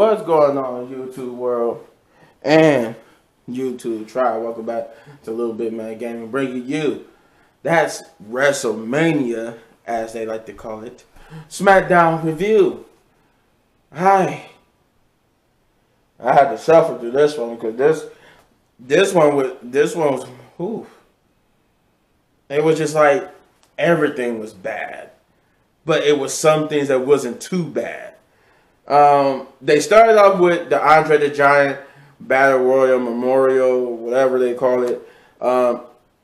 What's going on, YouTube world and YouTube tribe? Welcome back to LilBigMan Gaming, bringing you that's WrestleMania, as they like to call it, Smackdown review. I had to suffer through this one because this one was whew. It was just like everything was bad, but it was some things that wasn't too bad. They started off with the Andre the Giant Battle Royal Memorial, whatever they call it.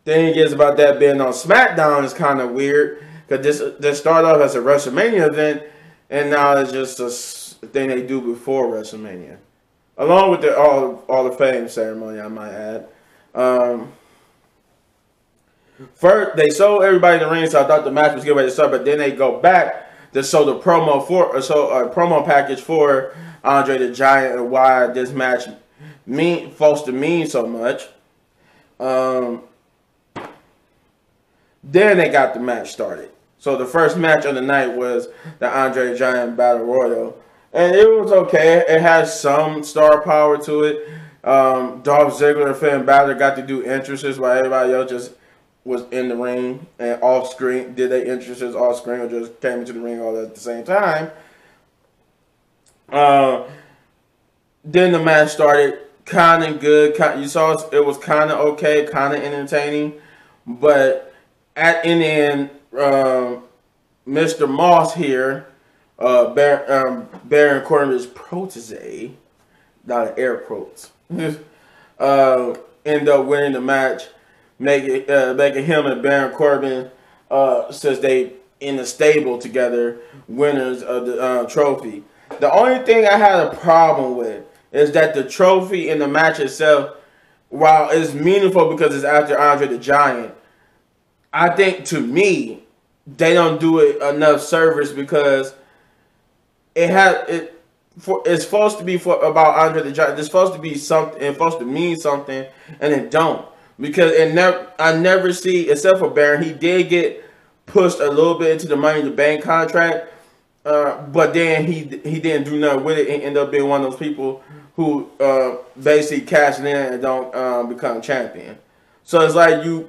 Thing is about that being on Smackdown is kind of weird because this started off as a WrestleMania event, and now it's just a thing they do before WrestleMania, along with the all the Fame ceremony, I might add. First, they sold everybody in the ring, so I thought the match was getting ready to start, but then they go back to show the promo promo package for Andre the Giant and why this match supposed to mean so much. Then they got the match started. So the first match of the night was the Andre the Giant Battle Royal, and it was okay. It has some star power to it. Dolph Ziggler and Finn Balor got to do entrances while everybody else just was in the ring and off screen. Did they entrances off screen or just came into the ring all at the same time? Then the match started kind of good. You saw it was kind of okay, kind of entertaining. But in the end, Mr. Moss here, Baron Corbin's protege, not an air quotes, ended up winning the match, making him and Baron Corbin, since they in the stable together, winners of the trophy. The only thing I had a problem with is that the trophy in the match itself, while it's meaningful because it's after Andre the Giant, I think to me they don't do it enough service because it's supposed to be about Andre the Giant. It's supposed to be something. It's supposed to mean something, and it don't. Because I never see, except for Baron, he did get pushed a little bit into the Money in the Bank contract, but then he didn't do nothing with it and ended up being one of those people who basically cash in and don't become champion. So it's like and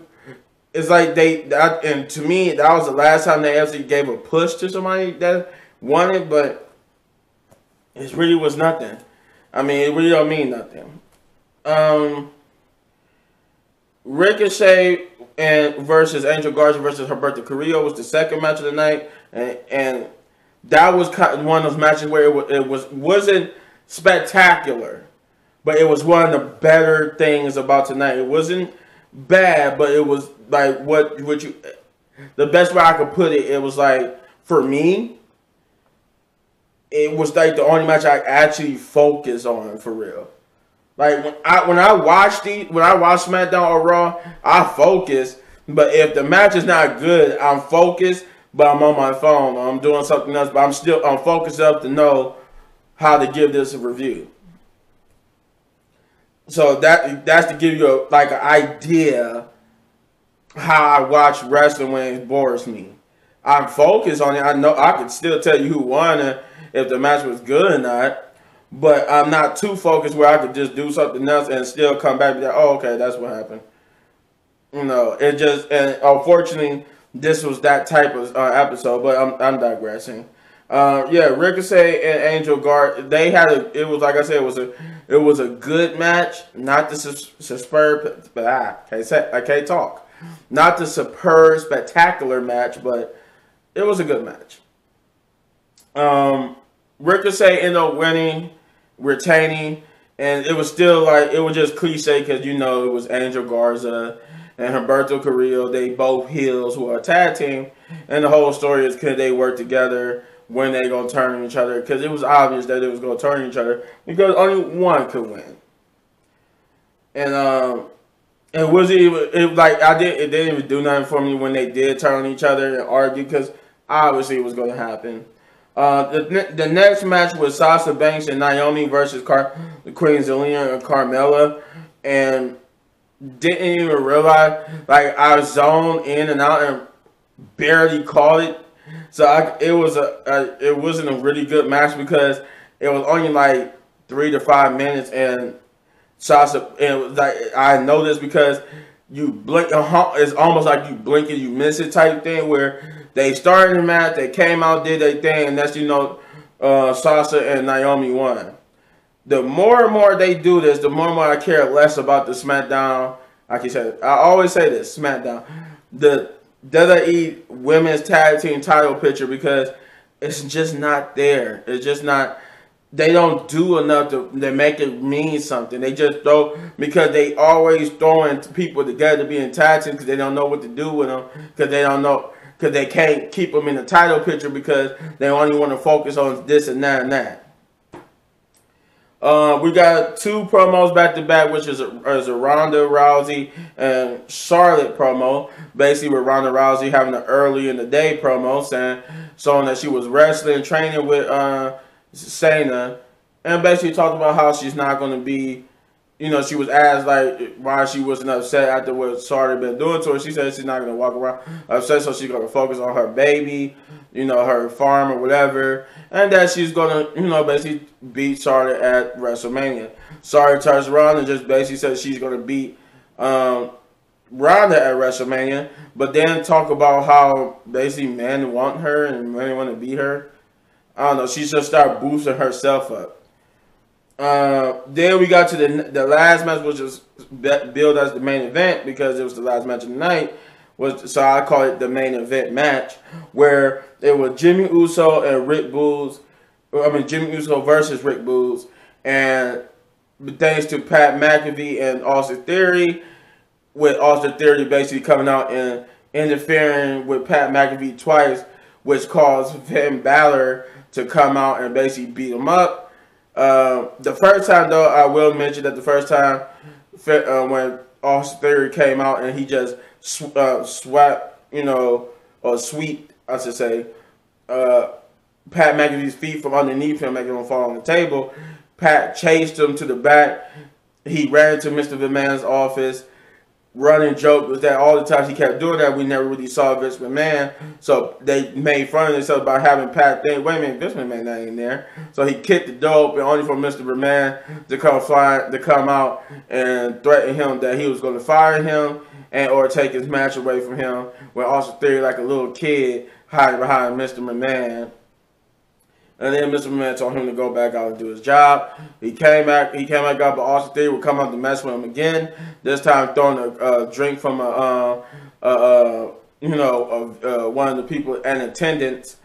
to me that was the last time they actually gave a push to somebody that wanted, but it really was nothing. I mean, it really don't mean nothing. Ricochet versus Angel Garza versus Humberto Carrillo was the second match of the night, and that was kind of one of those matches where it wasn't spectacular, but it was one of the better things about tonight. It wasn't bad, but it was like the best way I could put it. It was like, for me, it was like the only match I actually focused on for real. Like when I watch SmackDown or Raw, I focus. But if the match is not good, I'm focused, but I'm on my phone or I'm doing something else. But I'm focused enough to know how to give this a review. So that's to give you an idea how I watch wrestling when it bores me. I'm focused on it. I know I can still tell you who won and if the match was good or not. But I'm not too focused where I could just do something else and still come back and be like, oh, okay, that's what happened. You know, and unfortunately, this was that type of episode, but I'm digressing. Yeah, Ricochet and Angel Garza, they had it was, like I said, it was a good match, not the superb, but I can't talk. Not the superb, spectacular match, but it was a good match. Ricochet ended up winning, retaining, and it was still like, it was just cliche because, you know, it was Angel Garza and Humberto Carrillo. They both heels who are a tag team, and the whole story is could they work together, when they going to turn on each other, because it was obvious that it was going to turn on each other because only one could win. And it wasn't even, it didn't even do nothing for me when they did turn on each other and argue because obviously it was going to happen. The next match was Sasha Banks and Naomi versus Queen Zelina and Carmella, and didn't even realize, like, I zoned in and out and barely called it. So it wasn't a really good match because it was only like 3 to 5 minutes, and Sasha, and it was like, I know this because you blink, it's almost like you blink and you miss it type thing, where they started the match, they came out, did their thing, and that's, Sasha and Naomi won. The more and more they do this, the more and more I care less about the SmackDown. Like you said, I always say this, SmackDown, the WWE Women's Tag Team title picture, because it's just not there. It's just not. They don't do enough to make it mean something. They just throw, because they always throwing people together to be in tag team, because they don't know what to do with them, because they don't know, because they can't keep them in the title picture, because they only want to focus on this and that and that. We got 2 promos back to back, which is a Ronda Rousey and Charlotte promo. Basically, with Ronda Rousey having an early in the day promo, showing that she was wrestling, training with Shayna, and basically talked about how she's not going to be, she was asked like why she wasn't upset after what Charlotte been doing to her. She said she's not going to walk around upset, so she's going to focus on her baby, her farm or whatever, and that she's going to, basically beat Charlotte at WrestleMania. Charlotte turns around and just basically says she's going to beat Ronda at WrestleMania, but then talk about how basically men want her and men want to beat her. I don't know. She just started boosting herself up. Then we got to the last match, which was billed as the main event because it was the last match of the night. So I call it the main event match, where it was Jimmy Uso and Rick Boogs. Jimmy Uso versus Rick Boogs, and thanks to Pat McAfee and Austin Theory, with Austin Theory basically coming out and interfering with Pat McAfee twice, which caused Finn Balor to come out and basically beat him up. The first time, though, I will mention that the first time when Austin Theory came out and he just swept, or sweeped, I should say, Pat McAfee's feet from underneath him, making him fall on the table. Pat chased him to the back. He ran to Mr. McMahon's office. Running joke was that all the times he kept doing that, we never really saw Vince McMahon. So they made fun of themselves by having Pat think, wait a minute, Vince McMahon ain't there. So he kicked the door open only for Mr. McMahon to come out and threaten him that he was going to fire him or take his match away from him. When Austin Theory, like a little kid, hiding behind Mr. McMahon. And then Mr. McMahon told him to go back out and do his job. He came back out, but Austin Theory would come out to mess with him again. This time throwing a drink from one of the people in attendance.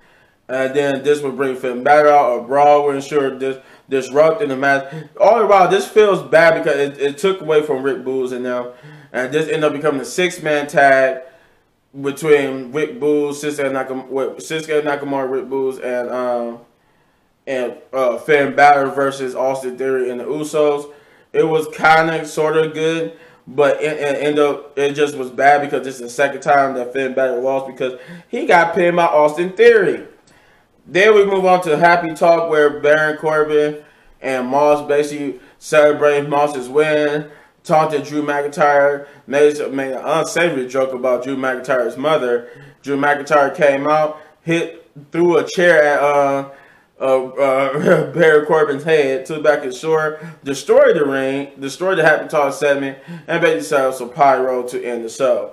And then this would bring Finn Balor out. A brawl would ensure disrupting the match. All the while, this feels bad because it took away from Rick Boogs and them. And this ended up becoming a 6-man tag between Rick Boogs, Shinsuke Nakamura, Rick Boogs, and Finn Balor versus Austin Theory and the Usos. It was kind of sort of good, but it just was bad because this is the second time that Finn Balor lost because he got pinned by Austin Theory. Then we move on to Happy Talk, where Baron Corbin and Moss basically celebrated Moss's win, taunted Drew McIntyre, made an unsavory joke about Drew McIntyre's mother. Drew McIntyre came out, threw a chair at Baron Corbin's head, took back his sword, destroyed the ring, destroyed the Happy Talk segment, and basically set up some pyro to end the show.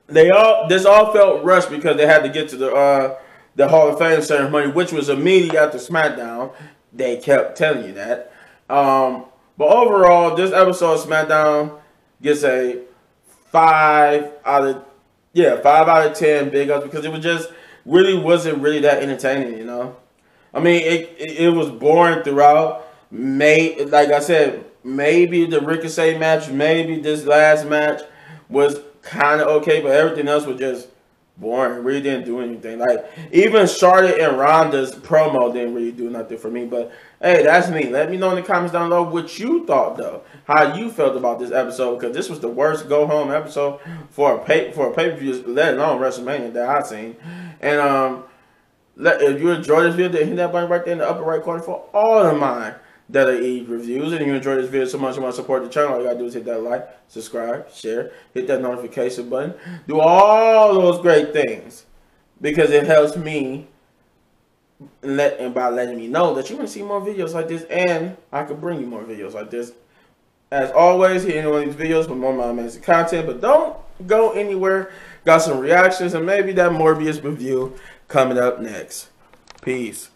This all felt rushed because they had to get to the Hall of Fame ceremony, which was immediately after SmackDown. They kept telling you that. But overall, this episode of SmackDown gets a 5 out of 10 big ups because it was just wasn't really that entertaining, I mean, it was boring throughout. Like I said, maybe the Ricochet match, maybe this last match was kind of okay, but everything else was just boring. Really didn't do anything. Like, even Charlotte and Ronda's promo didn't really do nothing for me. But hey, that's me. Let me know in the comments down below what you thought, though. How you felt about this episode, because this was the worst go-home episode for a pay-per-view, let alone WrestleMania, that I've seen. And if you enjoyed this video, then hit that button right there in the upper right corner for all of my WWE reviews. And if you enjoyed this video so much you want to support the channel, all you gotta do is hit that like, subscribe, share, hit that notification button. Do all those great things because it helps me and by letting me know that you want to see more videos like this, and I could bring you more videos like this. As always, hit any one of these videos for more of my amazing content, but don't go anywhere. Got some reactions and maybe that Morbius review coming up next. Peace.